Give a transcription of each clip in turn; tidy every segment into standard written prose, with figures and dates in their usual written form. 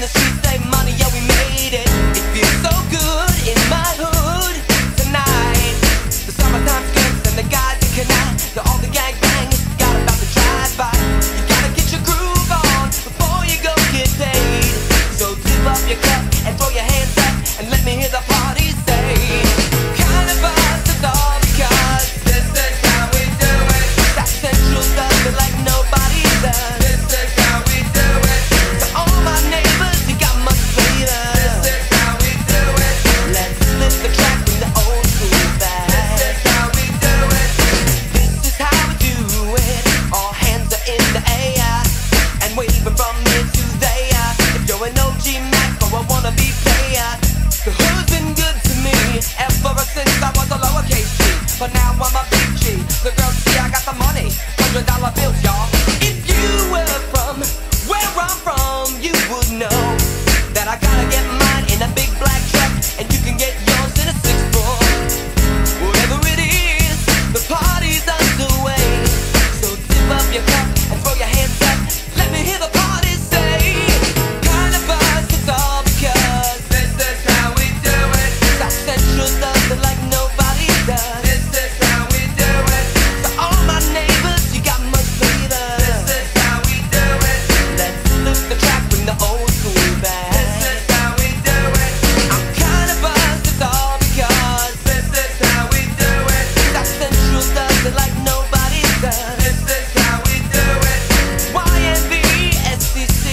in the streets, save money, yeah, we made it. It feels so good in my hood tonight. The summertime skirts and the guys in Canal, all the gangbangers got about to drive by. You gotta get your groove on before you go get paid. So tip up your cup and throw your hands up and let me hear the party say, Carnival's is all because this is how we do it. South Central does it like nobody does. This is how we do it. To all my neighbors, you got much flavor. This is how we do it. Let's flip the track from the old school back. This is how we do it. This is how we do it. All hands are in the air and waving from here to there. If you're an OG Mac or a wannabe player, the hood's been good to me ever since I was a lowercase G. But now I'm a big G. The girls see I got the money, $100 bills, y'all. If you were from where I'm from, you would know that I gotta get mine in a big black truck, and you can get yours in a 6-4. Whatever it is, the party's underway. So tip up your cup and throw your hands up. Let me hear the party say, Carnival's, it's all because this is how we do it. South Central does it like nobody does. This is how we do it. To all my neighbors, you got much flavor. This is how we do it. Let's flip the track, bring the old school back. This is how we do it. I'm kinda buzzed, it's all because this is how we do it. South Central does it like nobody does. This is how we do it. YNB, SCC,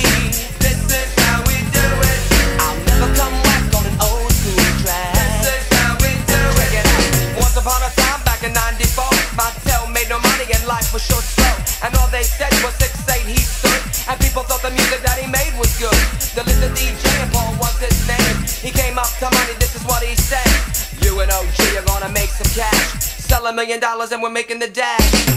this is how we do it. I'll never come back on an old school track. This is how we do it. Check it out. Once upon a time, back in '94, Montel made no money and life was short slow. And all they said was 6'8" he stood, and people thought the music that he made was good. The little DJ and Paul was his name. He came up to money, this is what he said: you and OG are gonna make some cash. Sell $1 million and we're making the dash.